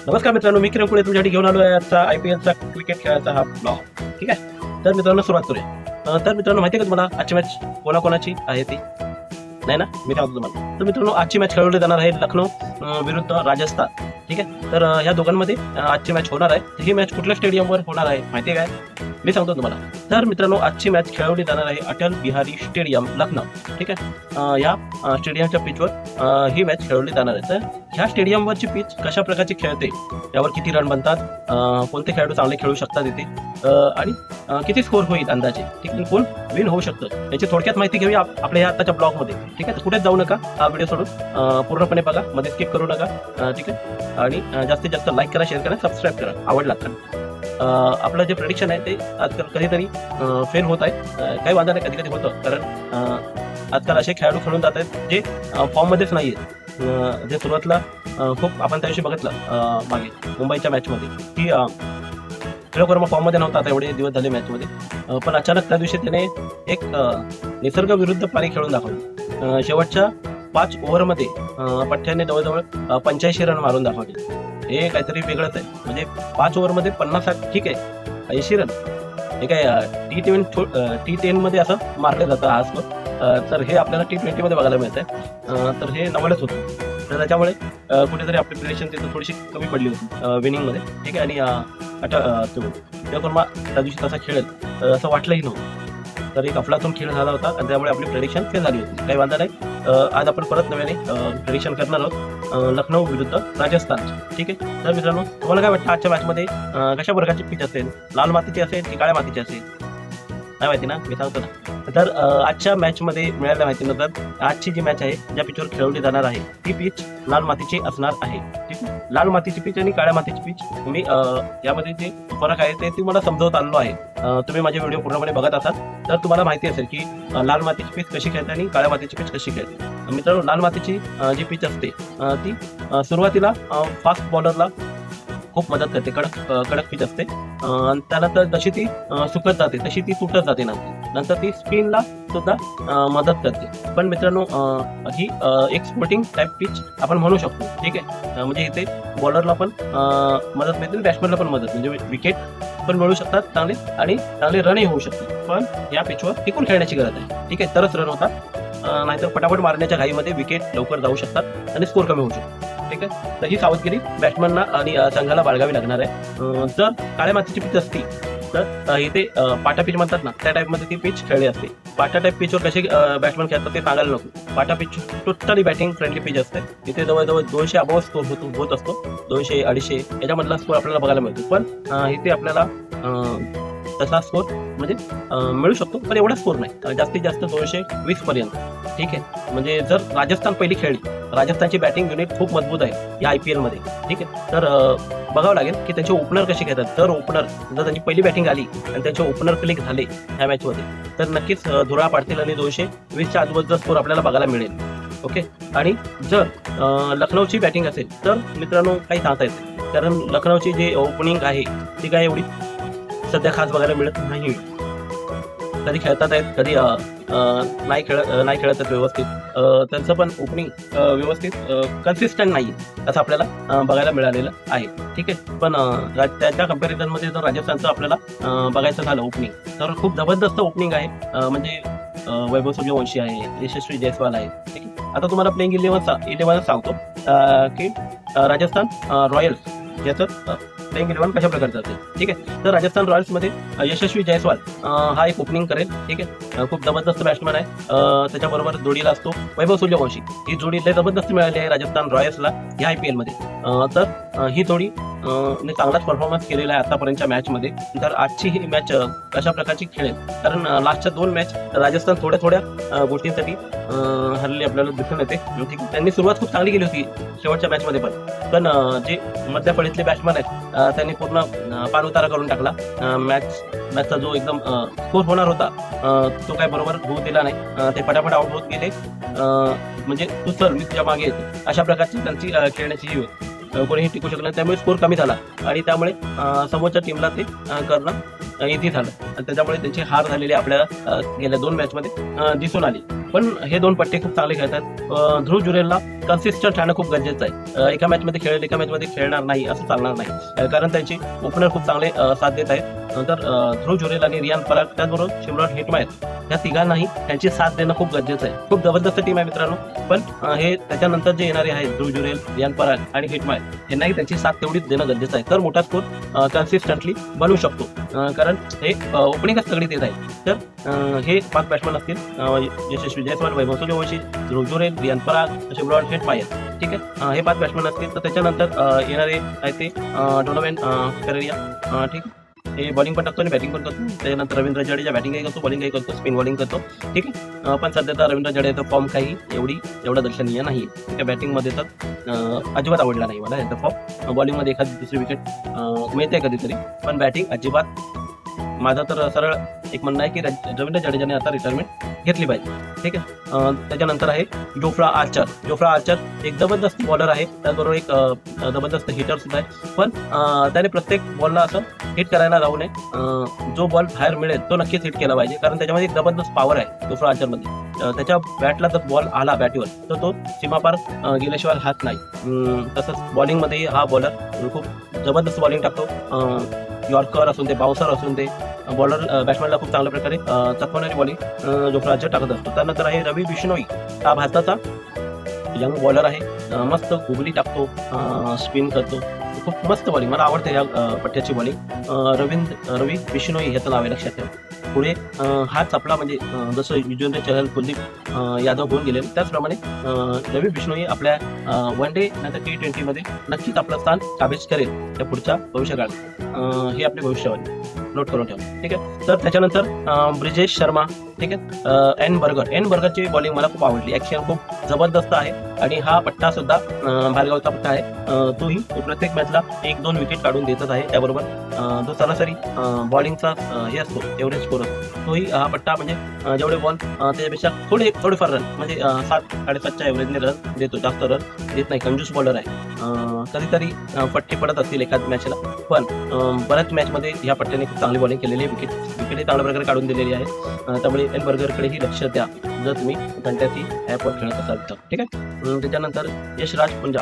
नमस्कार मित्रांनो, मी किरण पुढे तुमच्यासाठी घेऊन आलो आहे आजचा IPLचा क्रिकेट खेळाचा हा ब्लॉग. ठीक आहे, तर मित्रांनो सुरुवात करूया. तर मित्रांनो, माहिती आहे का तुम्हाला आजची मॅच कोणाकोणाची आहे ती? नाही ना, मी सांगतो तुम्हाला. तर मित्रांनो, आजची मॅच खेळवली जाणार आहे लखनौ विरुद्ध राजस्थान. ठीक आहे, तर ह्या दोघांमध्ये आजची मॅच होणार आहे. ही मॅच कुठल्या स्टेडियमवर होणार आहे माहिती आहे काय? मी सांगतो तुम्हाला. तर मित्रांनो, आजची मॅच खेळवली जाणार आहे अटल बिहारी स्टेडियम लखनौ. ठीक आहे, या स्टेडियमच्या पिचवर ही मॅच खेळवली जाणार आहे. तर ह्या स्टेडियमवरची पिच कशा प्रकारची खेळते, यावर किती रन बनतात, कोणते खेळाडू चांगले खेळू शकतात इथे, आणि किती स्कोर होईल अंदाजे, ठीक आहे, कोण विन होऊ शकतं, याची थोडक्यात माहिती घेऊया आपल्या ह्या आताच्या ब्लॉगमध्ये. ठीक आहे, तर कुठेच जाऊ नका, हा व्हिडिओ सोडून पूर्णपणे बघा, मध्ये स्किप करू नका. ठीक आहे, आणि जास्तीत जास्त लाईक करा, शेअर करा, सबस्क्राईब करा आवडला तर. आपलं जे प्रेडिक्शन आहे ते आजकाल कधीतरी फेल होत आहे. काही वादा नाही, कधी कधी होतं, कारण आजकाल असे खेळाडू खेळून जात आहेत जे फॉर्ममध्येच नाही आहेत. जे सुरुवातीला खूप आपण त्या दिवशी बघितलं मागे मुंबईच्या मॅचमध्ये की तिलक वर्मा फॉर्ममध्ये नव्हता आता एवढे दिवस झाले मॅचमध्ये, पण अचानक त्या दिवशी त्याने एक निसर्ग विरुद्ध पारी खेळून दाखवली. शेवटच्या 5 ओव्हरमध्ये पठ्ठ्याने जवळजवळ 85 रन मारून दाखवले. हे काहीतरी वेगळंच आहे. म्हणजे 5 ओव्हरमध्ये 50, ठीक आहे, 80 रन हे काय T10 मध्ये असं मारलं जातं हा स्कोर. तर हे आपल्याला T20 मध्ये बघायला मिळत आहे. तर हे नवलच होतं. तर त्याच्यामुळे कुठेतरी आपली प्रिडिक्शन तिथं थोडीशी कमी पडली होती विनिंगमध्ये. ठीक आहे, आणि तिलक वर्मा त्या दिवशी तसा खेळेल असं वाटलंही नव्हतं. तर एक अफलातून खेळ झाला होता आणि त्यामुळे आपली प्रेडिक्शन फेल झाली होती. काही वांधा नाही. आज आपण परत नव्याने प्रेडिक्शन करणार आहोत लखनौ विरुद्ध राजस्थान. ठीक आहे, तर मित्रांनो, तुम्हाला काय वाटतं आजच्या मॅचमध्ये कशा प्रकारची पिच असेल? लाल मातीची असेल की काळ्या मातीची असेल? नाही माहिती ना, मी सांगतो ना. तर आजच्या मॅचमध्ये मिळायला माहितीनुसार आजची जी मॅच आहे, ज्या पिचवर खेळवली जाणार आहे, ती पिच लाल मातीची असणार आहे. ठीक आहे, लाल मातीची पिच आणि काळ्या मातीची पिच मी यामध्ये जे फरक आहे ते तुम्हाला समजवत आणलो आहे. तुम्ही माझे व्हिडिओ पूर्णपणे बघत असाल तर तुम्हाला माहिती असेल की लाल मातीची पिच कशी खेळते आणि काळ्या मातीची पिच कशी खेळते. मित्रांनो, लाल मातीची जी पिच असते ती सुरुवातीला फास्ट बॉलरला खूप मदत करते. कडक पिच असते. त्यानंतर जशी ती सुकत जाते तशी ती तुटत जाते. नंतर ती स्पिनला सुद्धा मदत करते. पण मित्रांनो, ही एक स्पोर्टिंग टाईप पिच आपण म्हणू शकतो. ठीक आहे, म्हणजे इथे बॉलरला पण मदत मिळते, बॅट्समॅनला पण मदत, म्हणजे विकेट पण मिळू शकतात चांगले आणि चांगले रनही होऊ शकतात. पण या पिचवर टिकून खेळण्याची गरज आहे. ठीक आहे, तरच रन होतात. नाहीतर फटाफट मारण्याच्या घाईमध्ये विकेट लवकर जाऊ शकतात आणि स्कोर कमी होऊ शकतो. ठीक आहे, तर ही सावधगिरी बॅट्समनला आणि संघाला बाळगावी लागणार आहे. जर काळ्या मातीची पिच असती तर इथे पाटा पिच म्हणतात ना, त्या टाईपमध्ये ती पिच खेळली असते. पाटा टाईप पिचवर कसे बॅट्समन खेळतात ते सांगायला नको. पाटा pitch totally batting friendly pitch असते. इथे जवळजवळ 200 अबव स्कोर होत असतो. 200-250 याच्यामधला स्कोर आपल्याला बघायला मिळतो. पण इथे आपल्याला तसा स्कोर म्हणजे मिळू शकतो, पण एवढा स्कोर नाही. जास्तीत जास्त 220 पर्यंत. ठीक आहे, म्हणजे जर राजस्थान पहिली खेळली, राजस्थानची बॅटिंग युनिट खूप मजबूत आहे या IPL मध्ये. ठीक आहे, तर बघावं लागेल की त्यांचे ओपनर कसे खेळतात. जर त्यांची पहिली बॅटिंग आली आणि त्यांचे ओपनर क्लिक झाले ह्या मॅचमध्ये तर नक्कीच धुरा पाडतील आणि 220च्या आजूबाजूचा स्कोर आपल्याला बघायला मिळेल. ओके, आणि जर लखनौची बॅटिंग असेल तर मित्रांनो काही सांगता येते, कारण लखनौची जी ओपनिंग आहे ती काय एवढी सध्या खास बघायला मिळत नाही. कधी खेळतात आहेत, कधी नाही खेळत आहेत व्यवस्थित. त्यांचं पण ओपनिंग व्यवस्थित कन्सिस्टंट नाही असं आपल्याला बघायला मिळालेलं आहे. ठीक आहे, पण त्याच्या कम्पॅरिझनमध्ये जर राजस्थानचं आपल्याला बघायचं झालं ओपनिंग तर खूप जबरदस्त ओपनिंग आहे. म्हणजे वैभव सूर्यवंशी आहे, यशस्वी जयस्वाल आहे. ठीक आहे, आता तुम्हाला प्लेइंग 11 सांगतो की राजस्थान रॉयल्स याचं प्लेइंग 11 कशा प्रकारचं असेल. ठीक आहे, तर राजस्थान रॉयल्समध्ये यशस्वी जयस्वाल हा एक ओपनिंग करेल. ठीक आहे, खूप जबरदस्त बॅट्समॅन आहे. त्याच्याबरोबर जोडीला असतो वैभव सूर्यवंशी. ही जोडी लय जबरदस्त मिळाली आहे राजस्थान रॉयल्सला या IPL मध्ये. तर ही जोडी चांगलाच परफॉर्मन्स केलेला आहे आतापर्यंतच्या मॅचमध्ये. तर आजची ही मॅच कशा प्रकारची खेळेल, कारण लास्टच्या 2 मॅच राजस्थान थोड्या गोष्टींसाठी हरलेली आपल्याला दिसून येते. ठीक आहे, त्यांनी सुरुवात खूप चांगली केली होती शेवटच्या मॅचमध्ये, पण जे मधल्या फळीतले बॅट्समॅन आहेत त्यांनी पूर्ण पाणउतारा करून टाकला. मॅचचा जो एकदम स्कोर होणार होता तो काय बरोबर होऊ दिला नाही. ते पटापट आउट होत गेले. म्हणजे तू चल मी तुझ्या मागे येतो अशा प्रकारची त्यांची खेळण्याची ही होती. कोणीही टिकू शकलं नाही, त्यामुळे स्कोर कमी झाला आणि त्यामुळे समोरच्या टीमला ते करणं इझी झालं आणि त्याच्यामुळे त्यांची हार झालेली आपल्याला गेल्या 2 मॅचमध्ये दिसून आली. पण हे दोन पट्टे खूप चांगले खेळतात. ध्रुव जुरेलला कन्सिस्टंट राहणं खूप गरजेचं आहे. एका मॅचमध्ये खेळेल, एका मॅचमध्ये खेळणार नाही असं चालणार नाही, कारण त्यांची ओपनर खूप चांगले साथ देत आहेत. नंतर ध्रुव जुरेल आणि रियान पराग त्याचबरोबर सिमरन हेटमायर या तिघांनाही त्यांची साथ देणं खूप गरजेचं आहे. खूप जबरदस्त टीम आहे मित्रांनो. पण हे त्याच्यानंतर जे येणारे आहेत ध्रुव जुरेल, रियान पराग आणि हेटमायर यांनाही त्यांची साथ तेवढीच देणं गरजेचं आहे, तर मोठा स्कोर कन्सिस्टंटली बनवू शकतो. कारण हे ओपनिंगच सगळीत येत आहे. तर हे 5 बॅट्समन असतील, यशस्वी जायस्वाल, वैभव सूर्यवंशी, ध्रुव जुरेल, रियान पराग, सिमरन हेटमायर. ठीक आहे, हे 5 बॅट्समन असतील. तर त्याच्यानंतर येणारे आहेत ते डोनोवन पेरेरा. ठीक, हे बॉलिंग पण टाकतो आणि बॅटिंग पण करतो. त्यानंतर रवींद्र जडेजा बॅटिंगही करतो, बॉलिंगही करतो, स्पिन बॉलिंग करतो. ठीक आहे, पण सध्या तर रवींद्र जडेजाचा फॉर्म काही एवढा दर्शनीय नाही. ठीक आहे, बॅटिंगमध्ये तर अजिबात आवडला नाही मला याचा फॉर्म. बॉलिंगमध्ये एखादी दुसरी विकेट मिळते कधीतरी, पण बॅटिंग अजिबात. माझं तर सरळ एक म्हणणं आहे की रवींद्र जडेजाने आता रिटायरमेंट घेतली पाहिजे. ठीक आहे, त्याच्यानंतर आहे जोफ्रा आर्चर. जोफ्रा आर्चर एक जबरदस्त बॉलर आहे, त्याचबरोबर एक जबरदस्त हिटर सुद्धा आहे. पण त्याने प्रत्येक बॉलला असं हिट करायला जाऊ नये. जो बॉल बाहेर मिळेल तो नक्कीच हिट केला पाहिजे, कारण त्याच्यामध्ये एक जबरदस्त पॉवर आहे जोफ्रा आर्चरमध्ये. त्याच्या बॅटला जर बॉल आला बॅटवर तर तो सीमापार गेल्याशिवाय हात नाही. तसंच बॉलिंगमध्ये हा बॉलर खूप जबरदस्त बॉलिंग टाकतो. यॉर्कर असून ते, बाउन्सर असून ते, बॉलर बॅट्समॅनला खूप चांगल्या प्रकारे चकवणारी बॉलिंग जोफ्रा आर्चर टाकत असतो. त्यानंतर आहे रवी बिश्नोई. हा भारताचा यंग बॉलर आहे. मस्त गुगली टाकतो, स्पिन करतो, खूप मस्त बॉलिंग. मला आवडते या पट्ट्याची बॉलिंग. रवी बिश्नोई याचं नाव आहे, लक्षात ठेवा. पुढे हा चपला म्हणजे जसं युजवेंद्र चहल, कुलदीप यादव होऊन गेले, त्याचप्रमाणे रवी बिश्नोई आपल्या वन डे नंतर T20 मध्ये नक्कीच आपलं स्थान काबीज करेल त्या पुढच्या भविष्यकाळात. हे आपली भविष्यवाणी नोट करून ठेवा. ठीक आहे, तर त्याच्यानंतर ब्रिजेश शर्मा. ठीक आहे, एन बर्गरची बॉलिंग मला खूप आवडली. ॲक्शन खूप जबरदस्त आहे आणि हा पट्टा सुद्धा बाहेरगावचा पट्टा आहे. तोही प्रत्येक मॅचला 1-2 विकेट काढून देतच आहे. त्याबरोबर जो सरासरी बॉलिंगचा हे असतो एव्हरेज स्कोर असतो, तोही हा पट्टा म्हणजे जेवढे बॉल त्याच्यापेक्षा थोडेफार रन म्हणजे 7-7.5च्या एव्हरेजने रन देतो, जास्त रन देत नाही. कंजूस बॉलर आहे. कधीतरी पट्टे पडत असतील एखाद मॅचला, पण बऱ्याच मॅचमध्ये ह्या पट्ट्याने खूप चांगली बॉलिंग केलेली आहे. विकेटही चांगल्या प्रकारे काढून दिलेली आहे. त्यामुळे एन बर्गरकडेही लक्ष द्या जर तुम्ही फॅन्टसी ॲपवर खेळत असाल तर. ठीक आहे, त्याच्यानंतर यशराज पुंजा.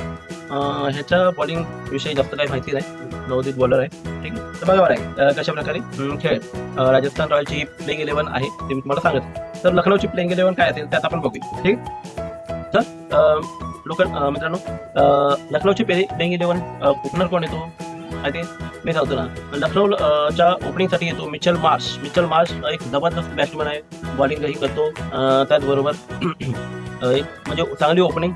ह्याच्या बॉलिंग विषयी जास्त काही माहिती नाही, नवोदित बॉलर आहे. ठीक आहे, तर बघा आहे कशा प्रकारे खेळ. राजस्थान रॉयलची प्लेइंग 11 आहे ते मी तुम्हाला सांगत. तर लखनौची प्लेइंग 11 काय असेल त्यात आपण बघूया. ठीक, तर मित्रांनो, लखनौची प्लेइंग 11 ओपनर कोण येतो आय थिंक मी सांगतो ना. लखनौच्या ओपनिंगसाठी येतो मिचेल मार्श. एक जबरदस्त बॅट्समन आहे, बॉलिंगही करतो. त्याचबरोबर एक म्हणजे चांगली ओपनिंग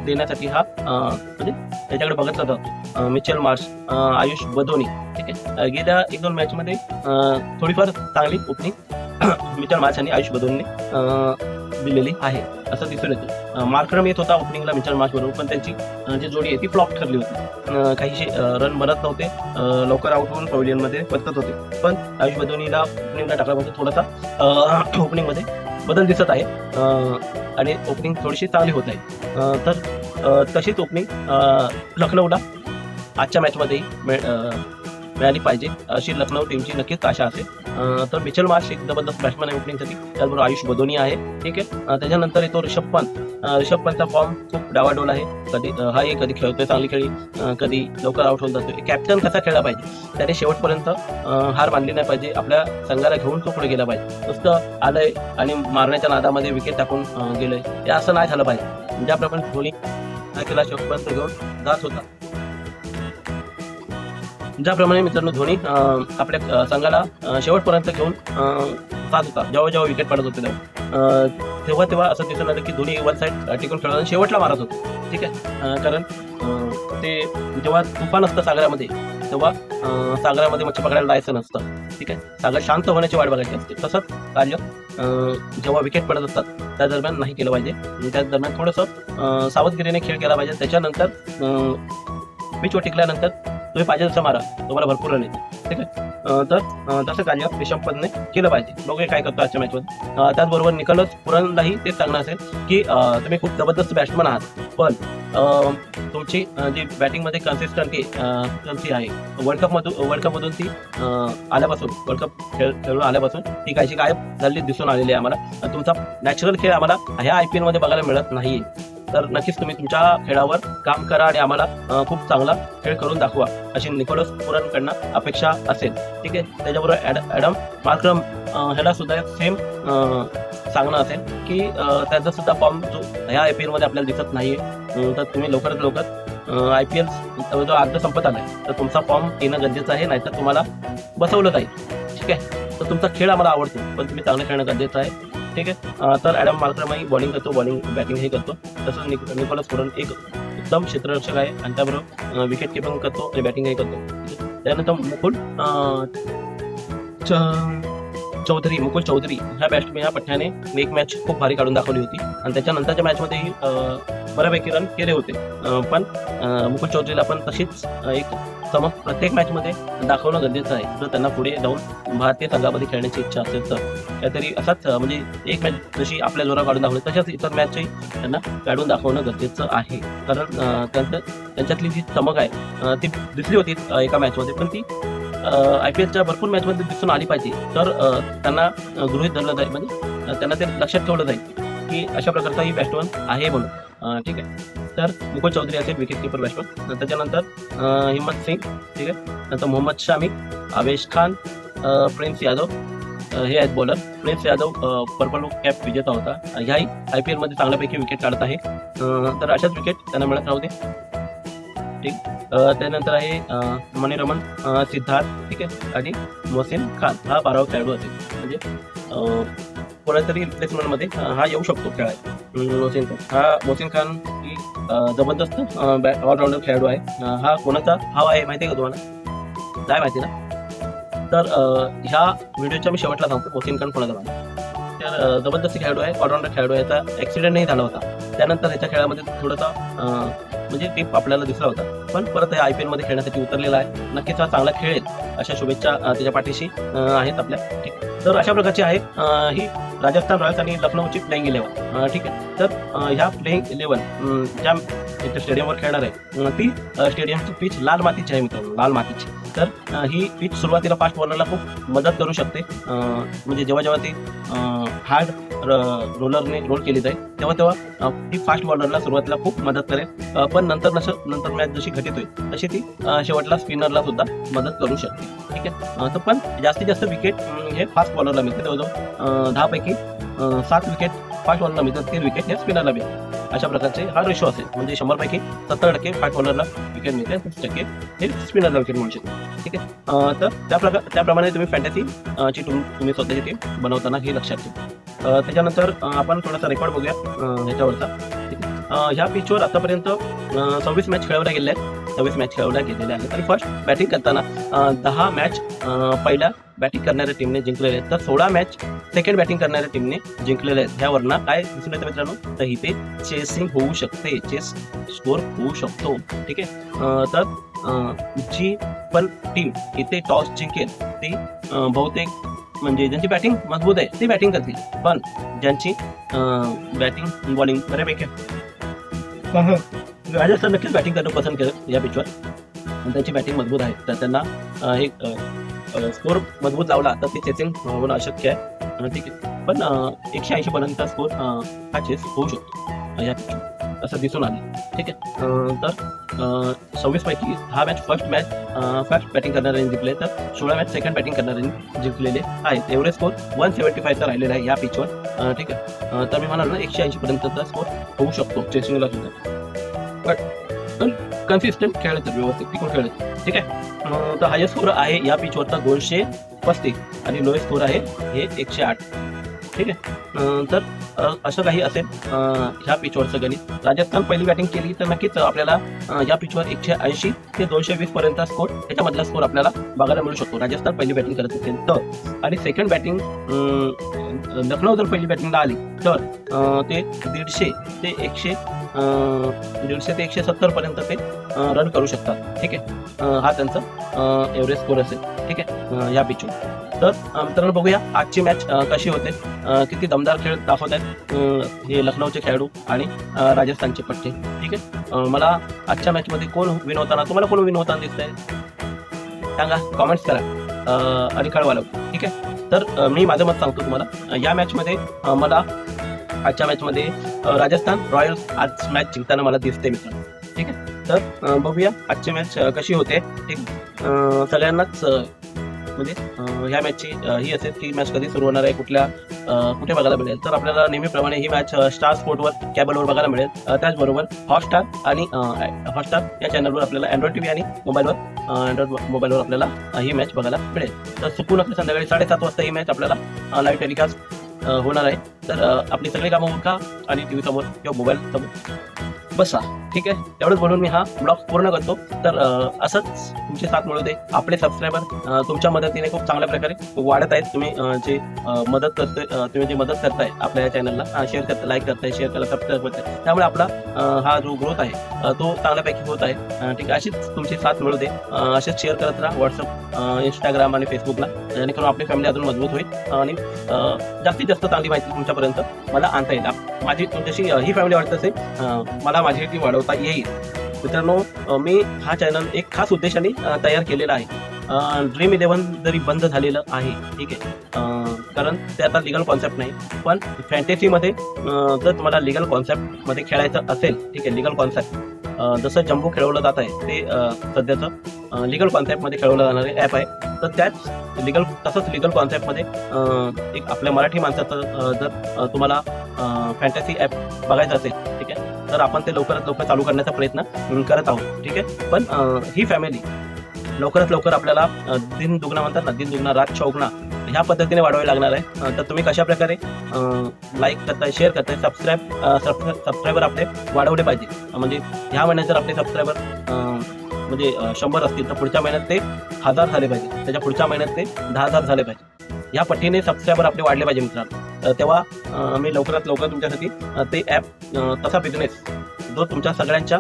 देण्यासाठी हा म्हणजे त्याच्याकडे बघितला जातो मिचेल मार्श. आयुष बदोनी. ठीक आहे, गेल्या 1-2 मॅचमध्ये थोडीफार चांगली ओपनिंग मिचेल मार्श आणि आयुष बदोनीने दिलेली आहे असं दिसून येतं. मार्करम येत होता ओपनिंगला मिचेल मार्श बरोबर, पण त्यांची जी जोडी आहे ती फ्लॉप ठरली होती. काहीशी रन बनत नव्हते, लवकर आउट होऊन पॅव्हिलियनमध्ये परतत होते. पण आयुष बदोनीला ओपनिंगला टाकल्यापासून थोडासा ओपनिंगमध्ये बदल दिसत आहे आणि ओपनिंग थोडीशी चांगली होत आहे. तर तशीच ओपनिंग लखनौला आजच्या मॅचमध्येही मिळाली पाहिजे अशी लखनौ टीमची नक्कीच आशा असेल. तर मिचेल मार्श एक जबरदस्त बॅट्समन आहे ओपनिंगसाठी. त्याचबरोबर आयुष बदोनी आहे. ठीक आहे, त्याच्यानंतर येतो ऋषभ पंतचा फॉर्म खूप डावाडोल आहे. कधी खेळतोय चांगली खेळी, कधी लवकर आउट होऊन जातोय. कॅप्टन कसा खेळला पाहिजे, त्याने शेवटपर्यंत हार मानली नाही पाहिजे, आपल्या संघाला घेऊन तो पुढे गेला पाहिजे. नुसतं आलंय आणि मारण्याच्या नादामध्ये विकेट टाकून गेलंय, हे असं नाही झालं पाहिजे. ज्याप्रमाणे धोनी केला शेवटपर्यंत घेऊन जात होता, ज्याप्रमाणे मित्रांनो धोनी आपल्या संघाला शेवटपर्यंत घेऊन जात होता. जेव्हा विकेट पडत होते तेव्हा असं दिसून आलं की धोनी वन साईड टिकून खेळत शेवटला मारत होतो. ठीक आहे, कारण ते जेव्हा तुफान असतं सागरामध्ये तेव्हा सागरामध्ये मच्छी पकडायला जायचं नसतं. ठीक आहे, सागर शांत होण्याची वाट बघायची असते. तसंच कार्य जेव्हा विकेट पडत असतात त्या दरम्यान नाही केलं पाहिजे. त्या दरम्यान थोडंसं सावधगिरीने खेळ केला पाहिजे. त्याच्यानंतर पिचवर टिकल्यानंतर तुम्ही पाहिजे तसं मारा, तुम्हाला भरपूर रन येते. ठीक आहे, तसं कार्य ऋषभ पंतने केलं पाहिजे. बघूया काय करतो आजच्या मॅचमध्ये. त्याचबरोबर निकोलस पुरनलाही तेच सांगणं असेल की तुम्ही खूप जबरदस्त बॅट्समन आहात, पण तुमची जी बॅटिंगमध्ये कन्सिस्टन्सी आहे वर्ल्ड कपमधून ती आल्यापासून वर्ल्ड कप खेळून आल्यापासून ती काहीशी गायब झालेली दिसून आलेली आहे आम्हाला. तुमचा नॅचरल खेळ आम्हाला ह्या IPL मध्ये बघायला मिळत नाही. तर नक्कीच तुम्ही तुमच्या खेळावर काम करा आणि आम्हाला खूप चांगला खेळ करून दाखवा अशी निकोलस पुरनकडनं अपेक्षा असेल. ठीक आहे. त्याच्याबरोबर ॲडम मार्क्रम ह्याला सुद्धा सेम सांगणं असेल की त्याचा सुद्धा फॉर्म जो ह्या IPL मध्ये आपल्याला दिसत नाहीये. तर तुम्ही लवकरात लवकर IPL जो अर्ध संपत आलाय तर तुमचा फॉर्म येणं गरजेचं आहे, नाहीतर तुम्हाला बसवलं जाईल. ठीक आहे. तर तुमचा खेळ आम्हाला आवडतो, पण तुम्ही चांगलं खेळणं गरजेचं आहे. ठीक आहे. तर ॲडम मार्क्रमही बॉलिंग करतो, बॅटिंग हे करतो. तसंच निकोलस पुरन एक उत्तम क्षेत्ररक्षक आहे आणि त्याबरोबर विकेट किपिंग करतो आणि बॅटिंगही करतो. त्यानंतर मुकुल चौधरी ह्या पठ्याने एक मॅच खूप भारी काढून दाखवली होती आणि त्याच्यानंतरच्या मॅचमध्येही बऱ्यापैकी रन केले होते. पण मुकुल चौधरीला पण तशीच एक चमक प्रत्येक मॅचमध्ये दाखवणं गरजेचं आहे. जर त्यांना पुढे जाऊन भारतीय संघामध्ये खेळण्याची इच्छा असेल तर काहीतरी असाच म्हणजे एक मॅच जशी आपल्या जोरावर काढून दाखवली तशाच इतर मॅचही त्यांना काढून दाखवणं गरजेचं आहे. कारण त्यांच्यातली जी चमक आहे ती दिसली होती एका मॅचमध्ये, पण ती IPLच्या भरपूर मॅचमध्ये दिसून आली पाहिजे. तर त्यांना गृहीत धरलं जाईल, म्हणजे त्यांना ते लक्षात ठेवलं जाईल की अशा प्रकारचाही बॅट्समन आहे म्हणून. ठीक आहे. तर मुकुल चौधरी असेल विकेट किपर बॅट्समन. त्याच्यानंतर हिम्मत सिंग, ठीक आहे. नंतर मोहम्मद शामी, आवेश खान, प्रिन्स यादव हे आहेत bowler. Prince Yadav purple cap विजेता होता, ह्याही IPL मध्ये चांगल्यापैकी विकेट काढत आहे. तर अशाच विकेट त्यांना मिळत राहू दे. ठीक. त्यानंतर आहे मणिरमन सिद्धार्थ, ठीक आहे, आणि मोहसिन खान हा 12वा खेळाडू असेल. म्हणजे कोणातरी रिप्लेसमेंटमध्ये हा येऊ शकतो खेळायला. मोहसिन खान ही जबरदस्त ऑलराऊंडर खेळाडू आहे. हा कोणाचा हवा आहे माहिती आहे का तुम्हाला? काय माहिती ना? तर ह्या व्हिडिओच्या मी शेवटला सांगतो मोहसिन खान कोणाचा हवा. तर जबरदस्त खेळाडू आहे, ऑलराऊंडर खेळाडू आहे. याचा ॲक्सिडेंटही झाला होता. त्यानंतर ह्याच्या खेळामध्ये थोडासा म्हणजे टीप आपल्याला दिसला होता, पण परत हे IPL मध्ये खेळण्यासाठी उतरलेला आहे. नक्कीच हा चांगला खेळेल अशा शुभेच्छा त्याच्या पाठीशी आहेत आपल्या. ठीक. तर अशा प्रकारची आहे ही राजस्थान रॉयल्स आणि लखनौची प्लेइंग 11. ठीक आहे. तर ह्या प्लेइंग 11 ज्या स्टेडियमवर खेळणार आहे ती स्टेडियमची पिच लाल मातीची आहे मित्रांनो, लाल मातीची. तर ही पिच सुरुवातीला फास्ट बॉलरला खूप मदत करू शकते. म्हणजे जेव्हा ती हार्ड रोलरने रोल केली जाईल तेव्हा ती फास्ट बॉलरला सुरुवातीला खूप मदत करेल. पण नंतर मॅच जशी घटित होईल तशी ती शेवटला स्पिनरला सुद्धा मदत करू शकते. ठीक आहे. तर पण जास्तीत जास्त विकेट हे फास्ट बॉलरला मिळते. जवळजवळ 10 पैकी 7 विकेट फास्ट बॉलरला मिळतात, 3 विकेट हे स्पिनरला मिळतात. अशा प्रकारचे हा रेशो असेल. म्हणजे 100 पैकी 70% फास्ट बॉलरला विकेट मिळते, 30% हे स्पिनरला विकेट मिळू शकते. ठीक आहे. तर त्याप्रमाणे तुम्ही फॅन्टसी ची तुम्ही स्वतःची टीम बनवताना हे लक्षात ठेवा. त्याच्यानंतर आपण थोडासा रेकॉर्ड बघूया ह्याच्यावरचा. ठीक आहे. ह्या पिचवर आतापर्यंत 26 मॅच खेळवल्या गेलेल्या आहेत. आणि फर्स्ट बॅटिंग करताना 10 मॅच पहिल्या बॅटिंग करणाऱ्या टीमने जिंकलेले आहेत. तर 16 मॅच सेकंड बॅटिंग करणाऱ्या टीमने जिंकलेले आहेत. ह्यावरनं काय दिसून येतं मित्रांनो, तर इथे चेसिंग होऊ शकते, चेस स्कोर होऊ शकतो. ठीक आहे. तर जी पण टीम इथे टॉस जिंकेल ती बहुतेक म्हणजे ज्यांची बॅटिंग मजबूत आहे ती बॅटिंग करतील, पण ज्यांची बॅटिंग बॉलिंग बऱ्यापैकी राजस्थान नक्कीच बॅटिंग करणं पसंत केलं या पिचवर. त्यांची बॅटिंग मजबूत आहे, तर त्यांना एक स्कोर मजबूत लावला तर ते चेसिंग होणं अशक्य आहे. ठीक आहे. पण 180 पर्यंत स्कोर हा चेस होऊ शकतो या पिचवर असं दिसून आलं. ठीक आहे. तर 26 पैकी 10 मॅच फर्स्ट बॅटिंग करणाऱ्यांनी जिंकले, तर 16 मॅच सेकंड बॅटिंग करणाऱ्यांनी जिंकलेले आहेत. एवढे स्कोर 175चा राहिलेला आहे या पिचवर. ठीक आहे. तर मी म्हणाल ना 180 पर्यंतचा स्कोर होऊ शकतो चेसिंगला सुद्धा, पण कन्सिस्टंट खेळत व्यवस्थित टिकून खेळत. ठीक आहे. तर हायस्ट स्कोर आहे या पिचवरचा 235 आणि लोएस्ट स्कोर आहे हे 108. ठीक आहे. तर असं काही असेल ह्या पिचवरचं गणित. राजस्थान पहिली बॅटिंग केली तर नक्कीच आपल्याला या पिचवर 180 ते 220 पर्यंत स्कोर त्याच्यामधला स्कोर आपल्याला बघायला मिळू शकतो. राजस्थान पहिली बॅटिंग करत असेल तर. आणि सेकंड बॅटिंग लखनौ जर पहिली बॅटिंगला आली तर ते 150 ते 170 पर्यंत ते रन करू शकतात. ठीक आहे. हा त्यांचा एव्हरेज स्कोर असेल. ठीक आहे या पिचवर. तर मित्रांनो बघूया आजची मॅच कशी होते. किती दमदार खेळ दाखवत आहेत हे लखनौचे खेळाडू आणि राजस्थानचे पट्टे. ठीक आहे मला आजच्या मॅचमध्ये कोण विन होताना, तुम्हाला कोण विन होताना दिसतंय सांगा, कॉमेंट्स करा आणि कळवा लवकर. ठीक आहे तर मी माझं मत सांगतो तुम्हाला. या मॅचमध्ये मला आजच्या मॅचमध्ये राजस्थान रॉयल्स आज मॅच जिंकताना मला दिसते मित्रांनो. ठीक आहे तर बघूया आजची मॅच कशी होते. ठीक सगळ्यांनाच म्हणजे ह्या मॅचची ही असेल की मॅच कधी सुरू होणार आहे, कुठे बघायला मिळेल. तर आपल्याला नेहमीप्रमाणे ही मॅच स्टार स्पोर्टवर केबलवर बघायला मिळेल. त्याचबरोबर हॉटस्टार आणि हॉटस्टार या चॅनलवर आपल्याला अँड्रॉइड टीव्ही आणि मोबाईलवर आपल्याला ही मॅच बघायला मिळेल. तर चुकून नका संध्याकाळी 7:30 वाजता ही मॅच आपल्याला लाईव्ह टेलिकास्ट होणार आहे. तर आपली सगळी कामं उरका आणि टीव्ही समोर किंवा मोबाईल समोर बसा. ठीक आहे एवढंच म्हणून मी हा ब्लॉग पूर्ण करतो. तर असंच तुमची साथ मिळू दे. आपले सबस्क्रायबर तुमच्या मदतीने खूप चांगल्या प्रकारे वाढत आहेत. तुम्ही जे मदत करताय आपल्या या चॅनलला, शेअर करताय, लाईक करताय, शेअर करा, सबस्क्राईब करताय, त्यामुळे आपला हा जो ग्रोथ आहे तो चांगल्यापैकी होत आहे. ठीक आहे अशीच तुमची साथ मिळू दे. असेच शेअर करत राहा व्हॉट्सअप, इंस्टाग्राम आणि फेसबुकला, जेणेकरून आपली फॅमिली अजून मजबूत होईल आणि जास्तीत जास्त चांगली माहिती तुमच्यापर्यंत मला आणता येईल. माझी तुमच्याशी ही फॅमिली वाटत असेल मला माझी ती वाढवता येईल. मित्रांनो मी हा चॅनल एक खास उद्देशाने तयार केलेला आहे. ड्रीम 11 जरी बंद झालेलं आहे ठीक आहे कारण ते आता लिगल कॉन्सेप्ट नाही, पण फॅन्टेसीमध्ये जर तुम्हाला लिगल कॉन्सेप्टमध्ये खेळायचं असेल ठीक आहे, लिगल कॉन्सेप्ट जसं जम्बो खेळवलं जात आहे ते सध्याचं लिगल कॉन्सेप्टमध्ये खेळवलं जाणारे ॲप आहे. तर तसंच लिगल कॉन्सेप्टमध्ये एक आपल्या मराठी माणसाचं जर तुम्हाला फॅन्टसी ॲप बघायचं असेल ठीक आहे, तर आपण ते लवकरात लवकर चालू करण्याचा प्रयत्न करत आहोत. ठीक आहे पण ही फॅमिली लवकरात लवकर आपल्याला दिन दुगणा म्हणतात ना, दिन दुगणा रात चौगणा ह्या पद्धतीने वाढवावी लागणार आहे. तर तुम्ही कशा प्रकारे लाईक करताय, शेअर करताय, सबस्क्रायबर आपले वाढवले पाहिजे. म्हणजे ह्या महिन्यात जर आपले सबस्क्रायबर म्हणजे 100 असतील तर पुढच्या महिन्यात ते 1000 झाले पाहिजे, त्याच्या पुढच्या महिन्यात ते 10,000 झाले पाहिजे. या पट्टीने सबस्क्रायबर आपले वाढले पाहिजे मित्रांनो. तेव्हा मी लवकरात लवकर तुमच्यासाठी ते ॲप तसा बिझनेस जो तुमच्या सगळ्यांच्या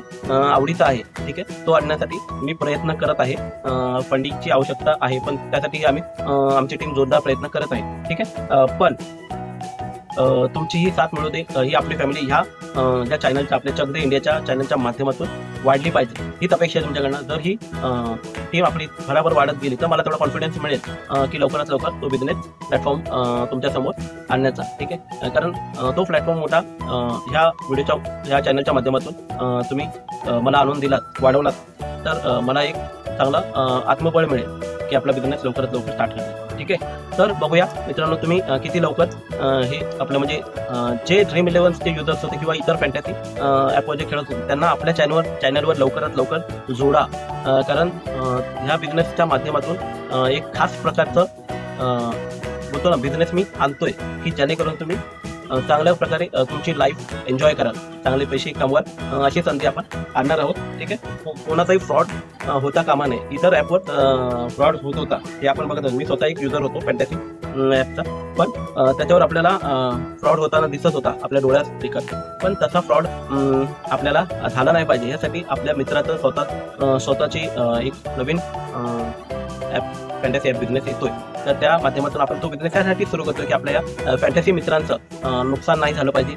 आवडीचा आहे ठीक आहे तो आणण्यासाठी मी प्रयत्न करत आहे. फंडिंगची आवश्यकता आहे पण त्यासाठी आमची टीम जोरदार प्रयत्न करत आहे. ठीक आहे पण तुमची ही साथ मिळू दे. ही आपली फॅमिली ह्या ज्या चॅनलच्या आपल्या चक दे इंडियाच्या चॅनलच्या माध्यमातून वाढली पाहिजे हीच अपेक्षा आहे तुमच्याकडनं. जर ही टीम आपली भराभर वाढत गेली तर मला तेवढा कॉन्फिडन्स मिळेल की लवकरात लवकर तो बिझनेस प्लॅटफॉर्म तुमच्यासमोर आणण्याचा. ठीक आहे कारण तो प्लॅटफॉर्म मोठा ह्या चॅनलच्या माध्यमातून तुम्ही मला आणून दिलात, वाढवलात तर मला एक चांगला आत्मबळ मिळेल की आपला बिझनेस लवकरात लवकर स्टार्ट करणे. ठीक आहे तर बघूया मित्रांनो तुम्ही किती लवकर हे आपलं म्हणजे जे ड्रीम 11चे युजर्स होते किंवा इतर फॅन्टसी ॲपवर जे खेळत होते त्यांना आपल्या चॅनलवर लवकरात लवकर जोडा. कारण ह्या बिझनेसच्या माध्यमातून एक खास प्रकारचं बोलतो ना बिझनेस मी आणतोय की जेणेकरून तुम्ही चांगल्या प्रकारे तुमची लाईफ एन्जॉय कराल, चांगले पैसे कमवाल अशी संधी आपण आणणार आहोत. ठीक आहे कोणाचाही फ्रॉड होता कामा नये. इतर ॲपवर फ्रॉड होत होता हे आपण बघत आहोत. मी स्वतः एक युजर होतो फॅन्टसी ॲपचा, पण त्याच्यावर आपल्याला फ्रॉड होताना दिसत होता आपल्या डोळ्यात देखत, पण तसा फ्रॉड आपल्याला झाला नाही पाहिजे. यासाठी आपल्या मित्राचं स्वतःची एक नवीन ॲप फॅन्टसी ॲप बिझनेस येतोय. तर त्या माध्यमातून आपण तो बिझनेस यासाठी सुरू करतो की आपल्या या फॅन्टसी मित्रांचं नुकसान नाही झालं पाहिजे.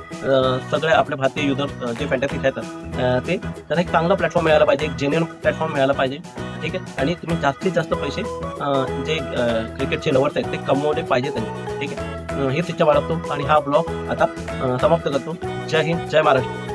सगळे आपले भारतीय युजर जे फॅन्टसी खेळतात ते त्यांना एक चांगला प्लॅटफॉर्म मिळाला पाहिजे, एक जेन्युइन प्लॅटफॉर्म मिळाला पाहिजे. ठीक आहे आणि तुम्ही जास्तीत जास्त पैसे जे क्रिकेटचे लवर्स आहेत ते कमवले पाहिजे त्यांनी. ठीक आहे हेच इच्छा बाळगतो आणि हा ब्लॉग आता समाप्त करतो. जय हिंद, जय महाराष्ट्र.